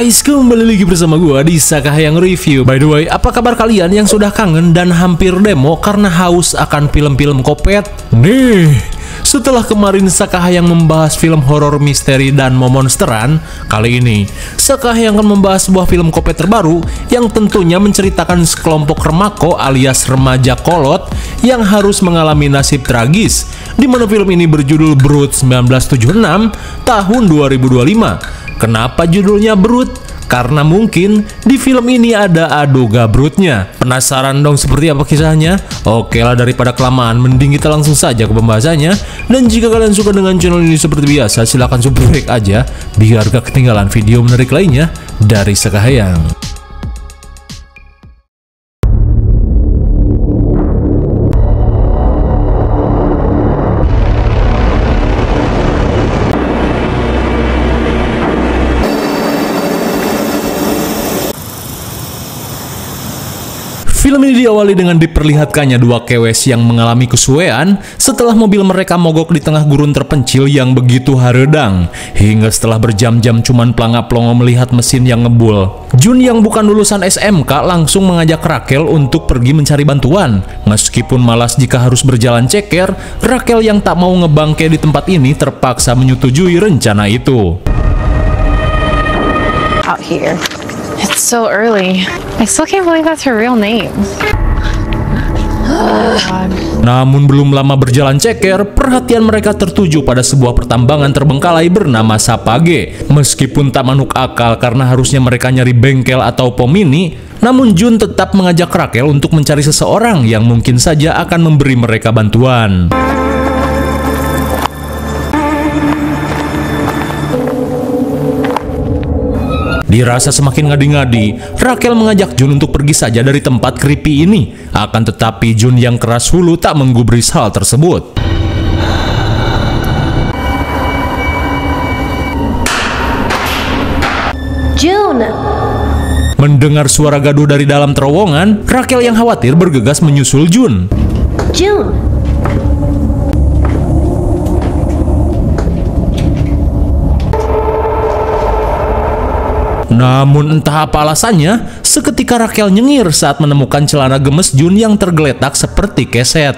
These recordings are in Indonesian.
guys, kembali lagi bersama gua di Sakahayang Review. By the way, apa kabar kalian yang sudah kangen dan hampir demo karena haus akan film-film kopet? Nih, setelah kemarin Sakahayang membahas film horor misteri dan memonsteran, kali ini Sakahayang akan membahas sebuah film kopet terbaru yang tentunya menceritakan sekelompok remako alias remaja kolot yang harus mengalami nasib tragis, di mana film ini berjudul Brood 1976 tahun 2025. Kenapa judulnya Brood? Karena mungkin di film ini ada Adoga Broodnya. Penasaran dong seperti apa kisahnya? Oke lah, daripada kelamaan, mending kita langsung saja ke pembahasannya. Dan jika kalian suka dengan channel ini seperti biasa, silahkan subscribe aja biar gak ketinggalan video menarik lainnya dari Sakahayang. Film ini diawali dengan diperlihatkannya dua kewes yang mengalami kesuwean setelah mobil mereka mogok di tengah gurun terpencil yang begitu haredang. Hingga setelah berjam-jam cuman pelangap-pelongo melihat mesin yang ngebul. Jun yang bukan lulusan SMK langsung mengajak Rachel untuk pergi mencari bantuan. Meskipun malas jika harus berjalan ceker, Rachel yang tak mau ngebangke di tempat ini terpaksa menyetujui rencana itu. Out here. It's so early. I still can't believe that's her real name. Namun belum lama berjalan ceker, perhatian mereka tertuju pada sebuah pertambangan terbengkalai bernama Sapage. Meskipun tak manuk akal karena harusnya mereka nyari bengkel atau pom mini, namun Jun tetap mengajak Rachel untuk mencari seseorang yang mungkin saja akan memberi mereka bantuan. Dirasa semakin ngadi-ngadi, Rachel mengajak Jun untuk pergi saja dari tempat creepy ini. Akan tetapi Jun yang keras hulu tak menggubris hal tersebut. June. Mendengar suara gaduh dari dalam terowongan, Rachel yang khawatir bergegas menyusul Jun. June. Namun entah apa alasannya, seketika Rachel nyengir saat menemukan celana gemes Jun yang tergeletak seperti keset.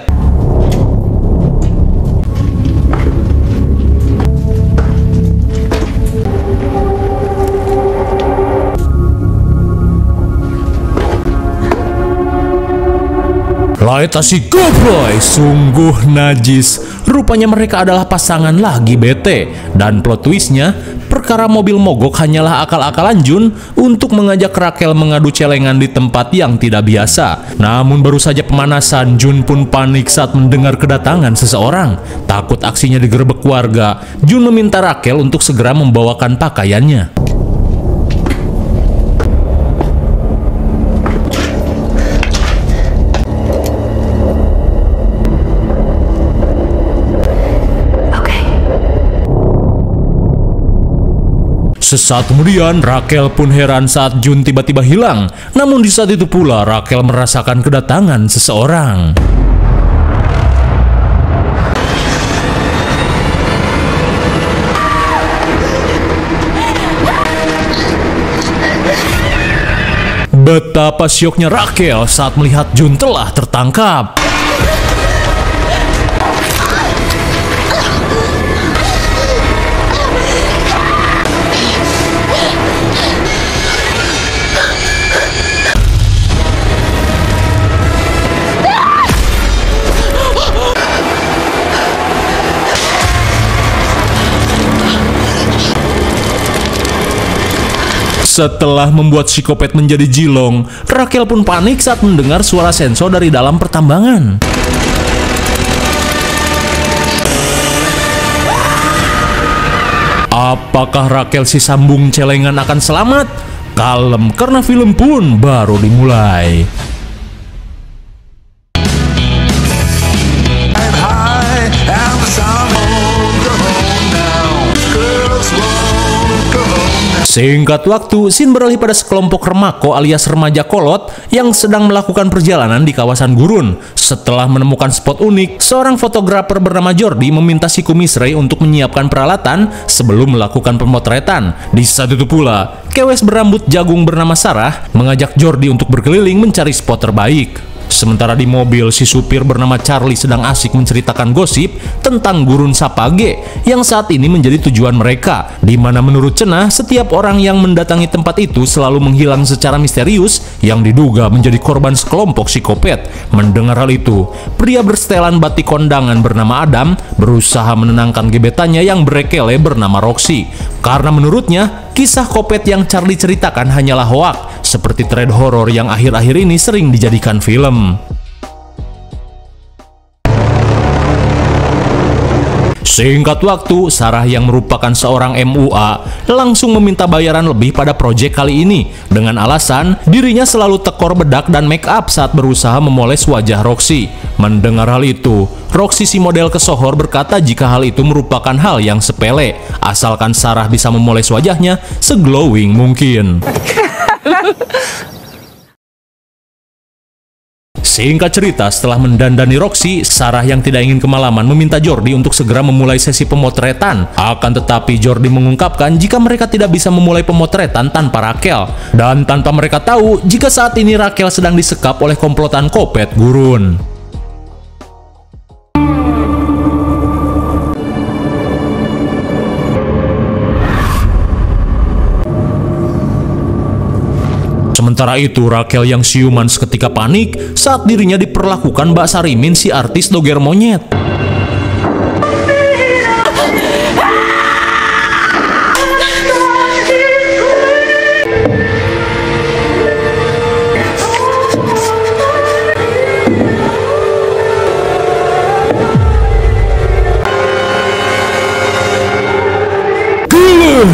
Laita si goblay, sungguh najis. Rupanya mereka adalah pasangan lagi bete. Dan plot twistnya, perkara mobil mogok hanyalah akal-akalan Jun untuk mengajak Rachel mengadu celengan di tempat yang tidak biasa. Namun baru saja pemanasan, Jun pun panik saat mendengar kedatangan seseorang. Takut aksinya digerebek warga, Jun meminta Rachel untuk segera membawakan pakaiannya. Sesaat kemudian, Rachel pun heran saat Jun tiba-tiba hilang. Namun di saat itu pula, Rachel merasakan kedatangan seseorang. Betapa syoknya Rachel saat melihat Jun telah tertangkap. Setelah membuat psikopat menjadi jilong, Rachel pun panik saat mendengar suara sensor dari dalam pertambangan. Apakah Rachel si sambung celengan akan selamat? Kalem, karena film pun baru dimulai. Singkat waktu, scene beralih pada sekelompok remako alias remaja kolot yang sedang melakukan perjalanan di kawasan gurun. Setelah menemukan spot unik, seorang fotografer bernama Jordi meminta si kumis Ray untuk menyiapkan peralatan sebelum melakukan pemotretan. Di saat itu pula, kewes berambut jagung bernama Sarah mengajak Jordi untuk berkeliling mencari spot terbaik. Sementara di mobil, si supir bernama Charlie sedang asik menceritakan gosip tentang gurun Sapage yang saat ini menjadi tujuan mereka, di mana menurut Cenah, setiap orang yang mendatangi tempat itu selalu menghilang secara misterius yang diduga menjadi korban sekelompok psikopat. Mendengar hal itu, pria bersetelan batik kondangan bernama Adam berusaha menenangkan gebetannya yang berekele bernama Roxy. Karena menurutnya, kisah kopet yang Charlie ceritakan hanyalah hoak, seperti thread horor yang akhir-akhir ini sering dijadikan film. Singkat waktu, Sarah yang merupakan seorang MUA langsung meminta bayaran lebih pada proyek kali ini dengan alasan dirinya selalu tekor bedak dan make up saat berusaha memoles wajah Roxy. Mendengar hal itu, Roxy si model kesohor berkata jika hal itu merupakan hal yang sepele, asalkan Sarah bisa memoles wajahnya seglowing mungkin. Singkat cerita, setelah mendandani Roxy, Sarah yang tidak ingin kemalaman meminta Jordi untuk segera memulai sesi pemotretan. Akan tetapi Jordi mengungkapkan jika mereka tidak bisa memulai pemotretan tanpa Rachel, dan tanpa mereka tahu jika saat ini Rachel sedang disekap oleh komplotan kopet gurun. Sementara itu, Rachel yang siuman seketika panik saat dirinya diperlakukan Mbak Sarimin si artis doger monyet.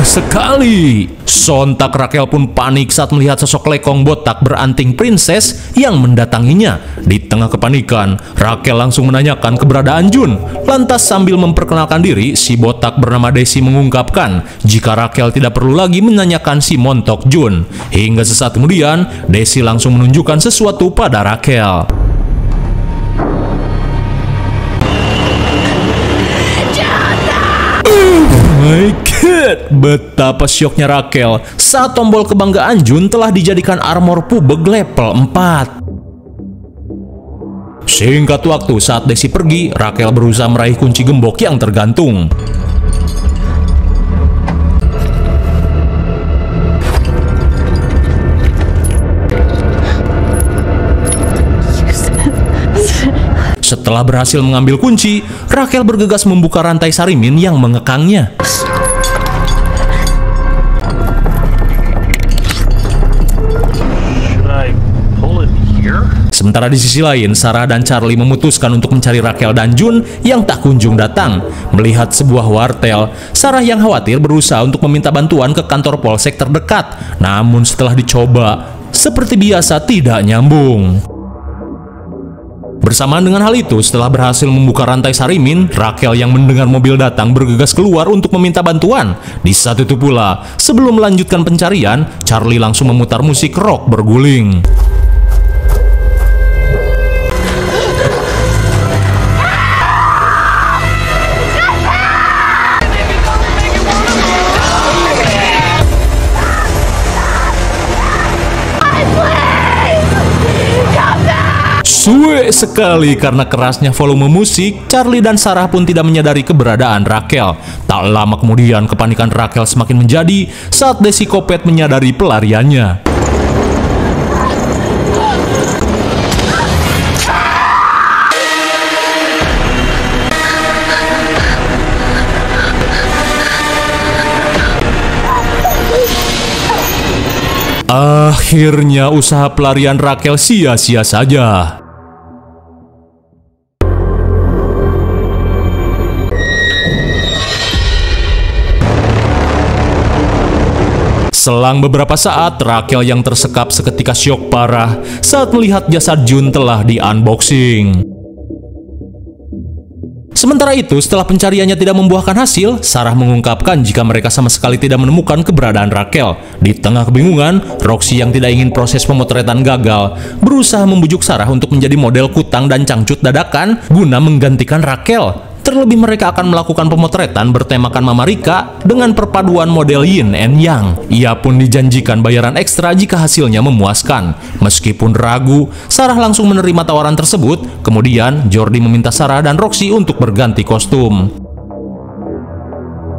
Sekali. Sontak Rachel pun panik saat melihat sosok lekong botak beranting princess yang mendatanginya. Di tengah kepanikan, Rachel langsung menanyakan keberadaan Jun. Lantas sambil memperkenalkan diri, si botak bernama Desi mengungkapkan jika Rachel tidak perlu lagi menanyakan si montok Jun. Hingga sesaat kemudian, Desi langsung menunjukkan sesuatu pada Rachel. My God, betapa syoknya Rachel saat tombol kebanggaan Jun telah dijadikan armor pubeg level 4. Singkat waktu, saat Desi pergi, Rachel berusaha meraih kunci gembok yang tergantung. Setelah berhasil mengambil kunci, Rachel bergegas membuka rantai Sarimin yang mengekangnya. Sementara di sisi lain, Sarah dan Charlie memutuskan untuk mencari Rachel dan Jun yang tak kunjung datang. Melihat sebuah wartel, Sarah yang khawatir berusaha untuk meminta bantuan ke kantor polsek terdekat. Namun setelah dicoba, seperti biasa tidak nyambung. Bersamaan dengan hal itu, setelah berhasil membuka rantai Sarimin, Rachel yang mendengar mobil datang bergegas keluar untuk meminta bantuan. Di saat itu pula, sebelum melanjutkan pencarian, Charlie langsung memutar musik rock berguling. Suwe sekali karena kerasnya volume musik, Charlie dan Sarah pun tidak menyadari keberadaan Rachel. Tak lama kemudian, kepanikan Rachel semakin menjadi saat Desi Kopet menyadari pelariannya. Akhirnya usaha pelarian Rachel sia-sia saja. Selang beberapa saat, Rachel yang tersekap seketika syok parah saat melihat jasad Jun telah di-unboxing. Sementara itu, setelah pencariannya tidak membuahkan hasil, Sarah mengungkapkan jika mereka sama sekali tidak menemukan keberadaan Rachel. Di tengah kebingungan, Roxy yang tidak ingin proses pemotretan gagal, berusaha membujuk Sarah untuk menjadi model kutang dan cangcut dadakan guna menggantikan Rachel. Terlebih mereka akan melakukan pemotretan bertemakan Mama Rika dengan perpaduan model yin and yang. Ia pun dijanjikan bayaran ekstra jika hasilnya memuaskan. Meskipun ragu, Sarah langsung menerima tawaran tersebut. Kemudian, Jordi meminta Sarah dan Roxy untuk berganti kostum.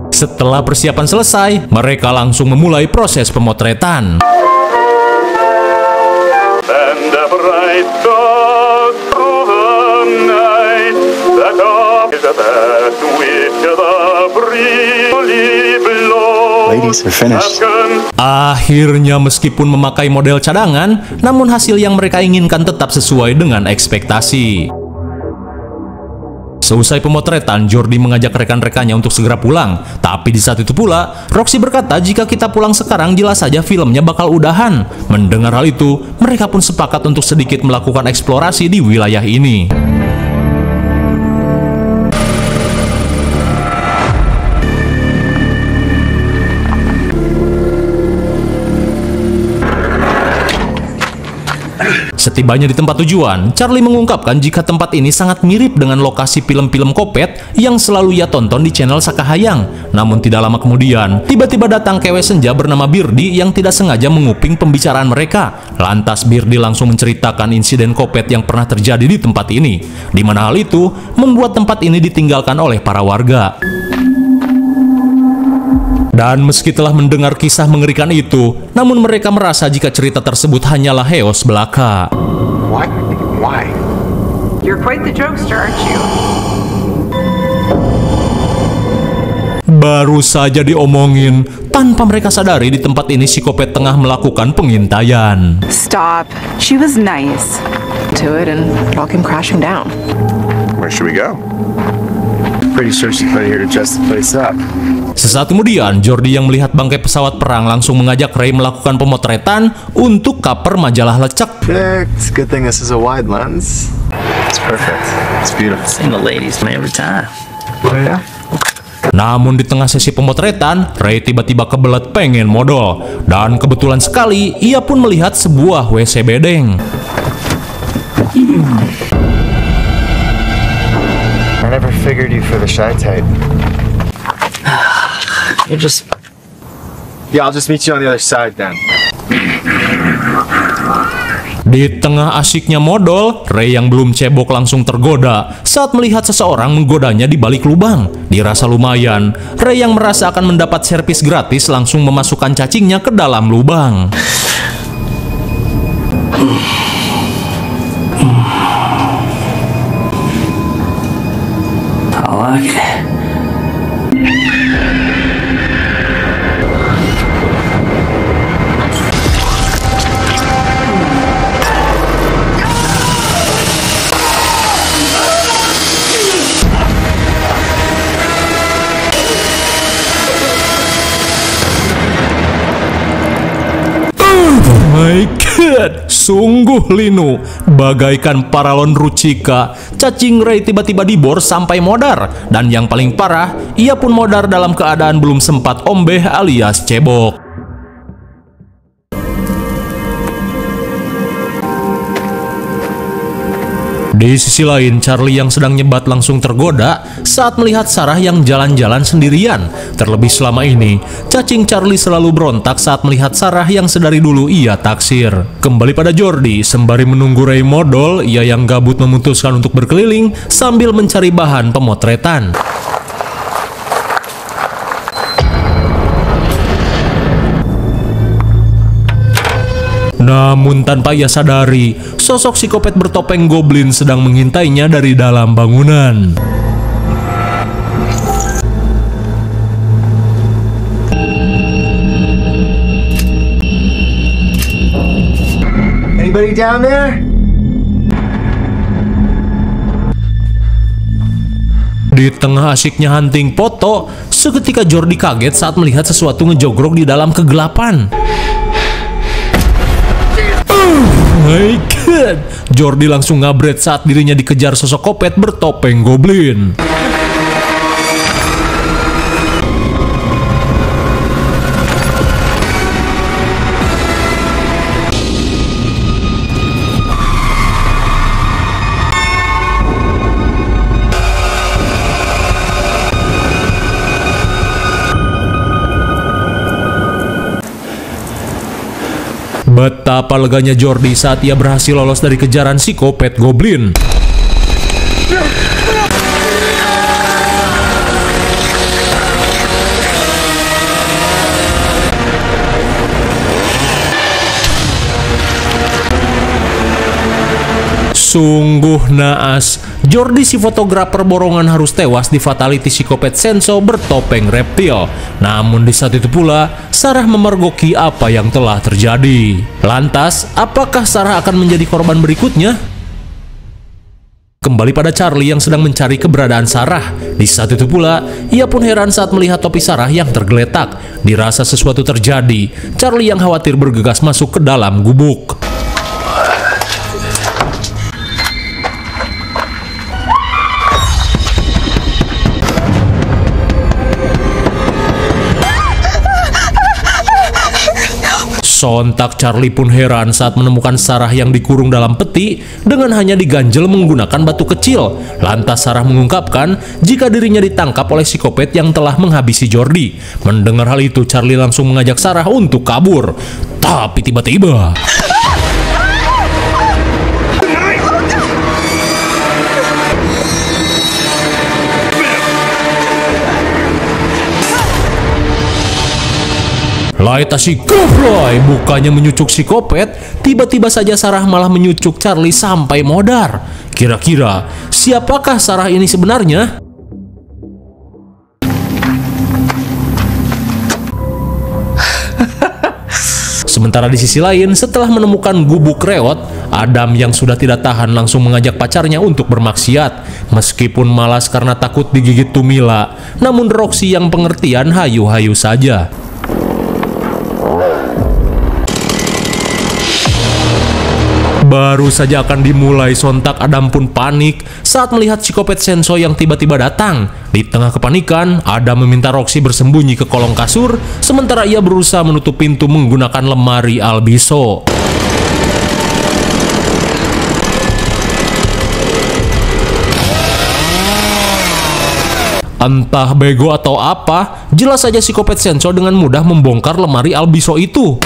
Setelah persiapan selesai, mereka langsung memulai proses pemotretan. Ladies are finished. Akhirnya meskipun memakai model cadangan, namun hasil yang mereka inginkan tetap sesuai dengan ekspektasi. Seusai pemotretan, Jordi mengajak rekan-rekannya untuk segera pulang. Tapi di saat itu pula, Roxy berkata jika kita pulang sekarang jelas saja filmnya bakal udahan. Mendengar hal itu, mereka pun sepakat untuk sedikit melakukan eksplorasi di wilayah ini. Setibanya di tempat tujuan, Charlie mengungkapkan jika tempat ini sangat mirip dengan lokasi film-film kopet yang selalu ia tonton di channel Sakahayang. Namun tidak lama kemudian, tiba-tiba datang kewe senja bernama Birdi yang tidak sengaja menguping pembicaraan mereka. Lantas Birdi langsung menceritakan insiden kopet yang pernah terjadi di tempat ini, di mana hal itu membuat tempat ini ditinggalkan oleh para warga. Dan meski telah mendengar kisah mengerikan itu, namun mereka merasa jika cerita tersebut hanyalah heos belaka. What? Why? You're quite the jokester, aren't you? Baru saja diomongin, tanpa mereka sadari di tempat ini si kopet tengah melakukan pengintaian. Stop. She was nice to it and it all came crashing down. Where should we go? Pretty sure she put here to dress the place up. Sesaat kemudian, Jordi yang melihat bangkai pesawat perang langsung mengajak Ray melakukan pemotretan untuk cover majalah lecek. It's good thing this is a wide lens. It's perfect. It's beautiful. Seen the ladies man every time. Oh yeah? Namun di tengah sesi pemotretan, Ray tiba-tiba kebelet pengen modal. Dan kebetulan sekali, ia pun melihat sebuah WC bedeng. I never figured you for the shy type. You're just... Yeah, I'll just meet you on the other side then. Di tengah asyiknya modal, Ray yang belum cebok langsung tergoda saat melihat seseorang menggodanya di balik lubang. Dirasa lumayan, Ray yang merasa akan mendapat servis gratis langsung memasukkan cacingnya ke dalam lubang. I like it. My God, sungguh linu. Bagaikan paralon Ruchika, cacing Ray tiba-tiba dibor sampai modar. Dan yang paling parah, ia pun modar dalam keadaan belum sempat ombeh alias cebok. Di sisi lain, Charlie yang sedang nyebat langsung tergoda saat melihat Sarah yang jalan-jalan sendirian. Terlebih selama ini, cacing Charlie selalu berontak saat melihat Sarah yang sedari dulu ia taksir. Kembali pada Jordi, sembari menunggu Ray modal, ia yang gabut memutuskan untuk berkeliling sambil mencari bahan pemotretan. Namun tanpa ia sadari, sosok psikopat bertopeng goblin sedang mengintainya dari dalam bangunan. Anybody down there? Di tengah asyiknya hunting foto, seketika Jordi kaget saat melihat sesuatu ngejogrok di dalam kegelapan. My God, Jordi langsung ngabret saat dirinya dikejar sosok kopet bertopeng goblin. Betapa leganya Jordi saat ia berhasil lolos dari kejaran psikopat goblin. Sungguh naas, Jordi si fotografer borongan harus tewas di fatality psikopat Sensou bertopeng reptil. Namun di saat itu pula, Sarah memergoki apa yang telah terjadi. Lantas, apakah Sarah akan menjadi korban berikutnya? Kembali pada Charlie yang sedang mencari keberadaan Sarah. Di saat itu pula, ia pun heran saat melihat topi Sarah yang tergeletak. Dirasa sesuatu terjadi, Charlie yang khawatir bergegas masuk ke dalam gubuk. Sontak Charlie pun heran saat menemukan Sarah yang dikurung dalam peti dengan hanya diganjel menggunakan batu kecil. Lantas Sarah mengungkapkan jika dirinya ditangkap oleh psikopat yang telah menghabisi Jordi. Mendengar hal itu, Charlie langsung mengajak Sarah untuk kabur. Tapi tiba-tiba Laitasi goblay, bukannya menyucuk psikopat, tiba-tiba saja Sarah malah menyucuk Charlie sampai modar. Kira-kira, siapakah Sarah ini sebenarnya? Sementara di sisi lain, setelah menemukan gubuk reot, Adam yang sudah tidak tahan langsung mengajak pacarnya untuk bermaksiat. Meskipun malas karena takut digigit Tumila, namun Roxy yang pengertian hayu-hayu saja. Baru saja akan dimulai, sontak Adam pun panik saat melihat psikopat Sensou yang tiba-tiba datang. Di tengah kepanikan, Adam meminta Roxy bersembunyi ke kolong kasur, sementara ia berusaha menutup pintu menggunakan lemari Albiso. Entah bego atau apa, jelas saja psikopat Sensou dengan mudah membongkar lemari Albiso itu.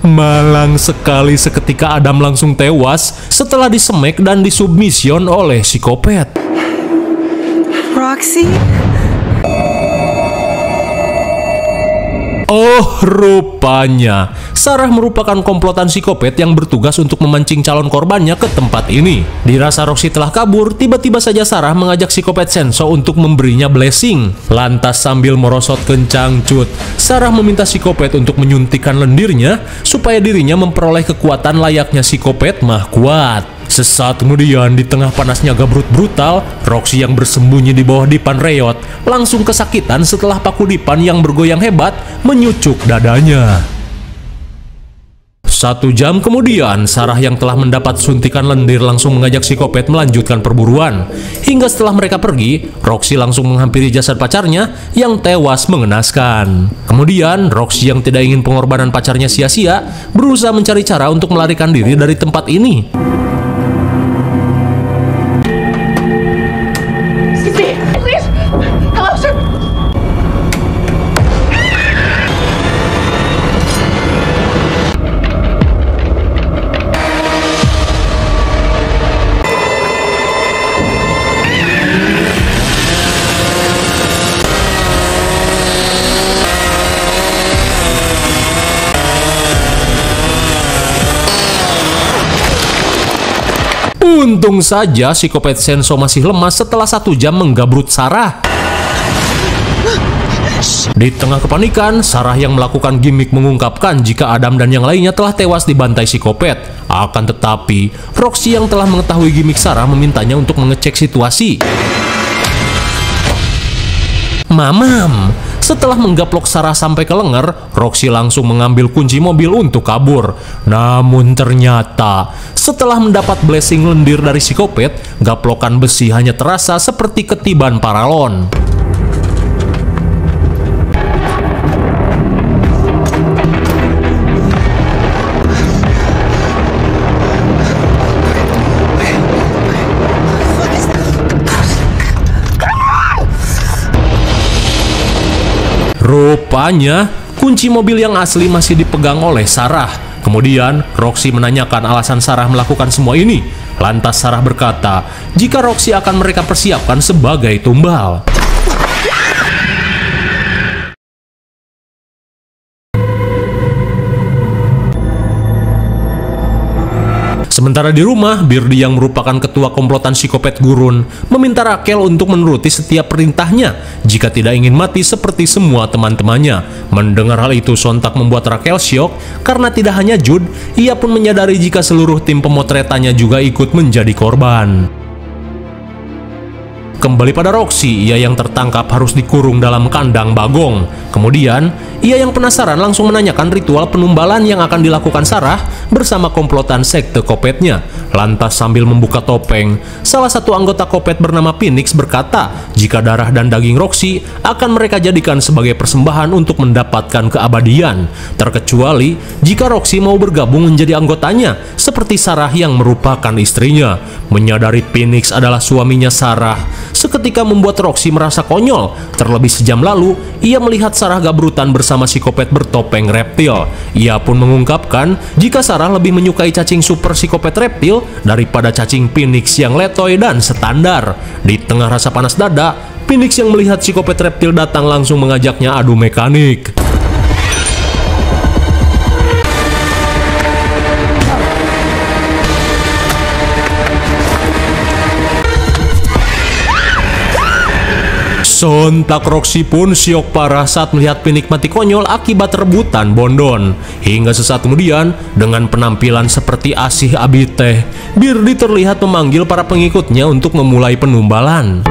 Malang sekali seketika Adam langsung tewas setelah disemek dan disubmission oleh psikopat. Roxy? Oh, rupanya Sarah merupakan komplotan psikopat yang bertugas untuk memancing calon korbannya ke tempat ini. Dirasa Roxy telah kabur, tiba-tiba saja Sarah mengajak psikopat Sensou untuk memberinya blessing. Lantas sambil merosot kencang cut, Sarah meminta psikopat untuk menyuntikkan lendirnya supaya dirinya memperoleh kekuatan layaknya psikopat mah kuat. Sesaat kemudian, di tengah panasnya gabrut brutal, Roxy yang bersembunyi di bawah dipan reot langsung kesakitan setelah paku dipan yang bergoyang hebat menyucuk dadanya. 1 jam kemudian, Sarah yang telah mendapat suntikan lendir langsung mengajak psikopat melanjutkan perburuan. Hingga setelah mereka pergi, Roxy langsung menghampiri jasad pacarnya yang tewas mengenaskan. Kemudian, Roxy yang tidak ingin pengorbanan pacarnya sia-sia, berusaha mencari cara untuk melarikan diri dari tempat ini. Untung saja psikopat Sensou masih lemah setelah 1 jam menggabrut Sarah. Di tengah kepanikan, Sarah yang melakukan gimmick mengungkapkan jika Adam dan yang lainnya telah tewas dibantai psikopat. Akan tetapi, Roxy yang telah mengetahui gimmick Sarah memintanya untuk mengecek situasi. Mamam, Setelah menggaplok Sarah sampai ke lenger, Roxy langsung mengambil kunci mobil untuk kabur. Namun ternyata, setelah mendapat blessing lendir dari psikopat, gaplokan besi hanya terasa seperti ketiban paralon. Rupanya, kunci mobil yang asli masih dipegang oleh Sarah. Kemudian, Roxy menanyakan alasan Sarah melakukan semua ini. Lantas Sarah berkata, jika Roxy akan mereka persiapkan sebagai tumbal. Sementara di rumah, Birdie yang merupakan ketua komplotan psikopat gurun meminta Rachel untuk menuruti setiap perintahnya jika tidak ingin mati seperti semua teman-temannya. Mendengar hal itu sontak membuat Rachel syok karena tidak hanya Jude, ia pun menyadari jika seluruh tim pemotretannya juga ikut menjadi korban. Kembali pada Roxy, ia yang tertangkap harus dikurung dalam kandang bagong. Kemudian, ia yang penasaran langsung menanyakan ritual penumbalan yang akan dilakukan Sarah bersama komplotan sekte Kopetnya. Lantas sambil membuka topeng, salah satu anggota Kopet bernama Phoenix berkata jika darah dan daging Roxy akan mereka jadikan sebagai persembahan untuk mendapatkan keabadian. Terkecuali jika Roxy mau bergabung menjadi anggotanya, seperti Sarah yang merupakan istrinya. Menyadari Phoenix adalah suaminya Sarah, seketika membuat Roxy merasa konyol. Terlebih sejam lalu, ia melihat Sarah gabrutan bersama psikopat bertopeng reptil. Ia pun mengungkapkan jika Sarah lebih menyukai cacing super psikopat reptil daripada cacing Phoenix yang letoy dan standar. Di tengah rasa panas dada, Phoenix yang melihat psikopat reptil datang langsung mengajaknya adu mekanik. Sontak Roxy pun syok parah saat melihat Phoenix mati konyol akibat rebutan Bondon. Hingga sesaat kemudian, dengan penampilan seperti Asih Abiteh, Birdie terlihat memanggil para pengikutnya untuk memulai penumbalan.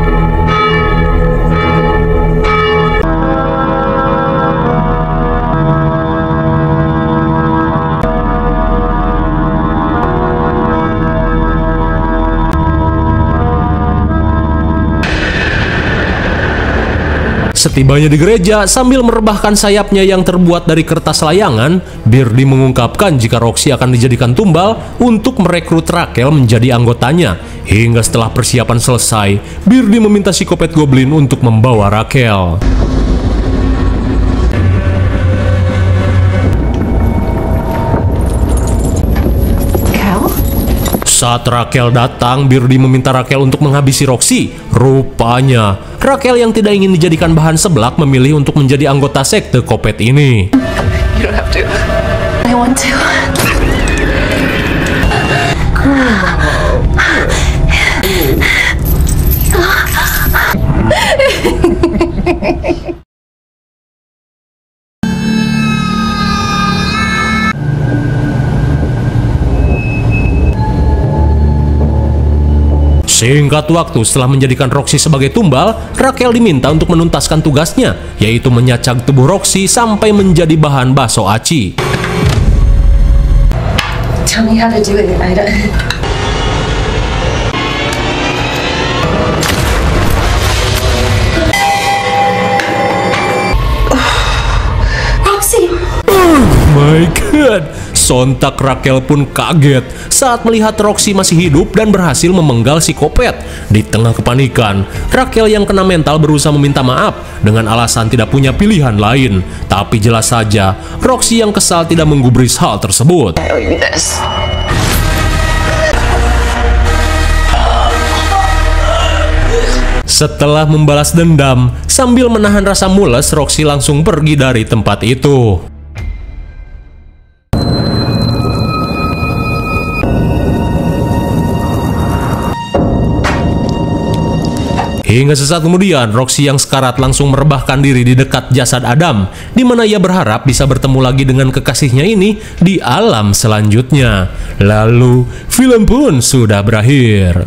Setibanya di gereja, sambil merebahkan sayapnya yang terbuat dari kertas layangan, Birdie mengungkapkan jika Roxy akan dijadikan tumbal untuk merekrut Rachel menjadi anggotanya. Hingga setelah persiapan selesai, Birdie meminta psikopat goblin untuk membawa Rachel. Saat Rachel datang, Birdie meminta Rachel untuk menghabisi Roxy. Rupanya, Rachel yang tidak ingin dijadikan bahan seblak memilih untuk menjadi anggota sekte Kopet ini. You don't have to. I want to. Singkat waktu setelah menjadikan Roxy sebagai tumbal, Rachel diminta untuk menuntaskan tugasnya, yaitu menyacak tubuh Roxy sampai menjadi bahan bakso aci. Tell me how to do it. I don't... Roxy! Oh my god! Sontak Rachel pun kaget saat melihat Roxy masih hidup dan berhasil memenggal psikopat. Di tengah kepanikan, Rachel yang kena mental berusaha meminta maaf dengan alasan tidak punya pilihan lain. Tapi jelas saja, Roxy yang kesal tidak menggubris hal tersebut. Setelah membalas dendam, sambil menahan rasa mules, Roxy langsung pergi dari tempat itu. Hingga sesaat kemudian, Roxy yang sekarat langsung merebahkan diri di dekat jasad Adam, di mana ia berharap bisa bertemu lagi dengan kekasihnya ini di alam selanjutnya. Lalu, film pun sudah berakhir.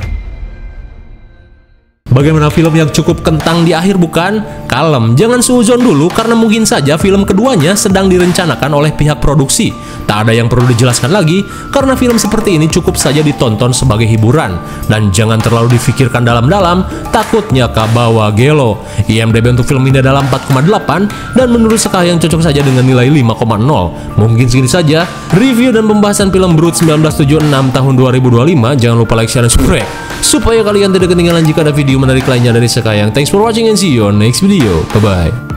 Bagaimana film yang cukup kentang di akhir bukan? Kalem, jangan suuzon dulu karena mungkin saja film keduanya sedang direncanakan oleh pihak produksi. Tak ada yang perlu dijelaskan lagi karena film seperti ini cukup saja ditonton sebagai hiburan. Dan jangan terlalu difikirkan dalam-dalam, takutnya kabawa gelo. IMDb untuk film ini adalah 4,8 dan menurut Sakahayang cocok saja dengan nilai 5,0. Mungkin segini saja review dan pembahasan film Brood 1976 tahun 2025. Jangan lupa like, share, dan subscribe supaya kalian tidak ketinggalan jika ada video menarik lainnya dari Sakahayang. Thanks for watching and see you on next video. Bye-bye.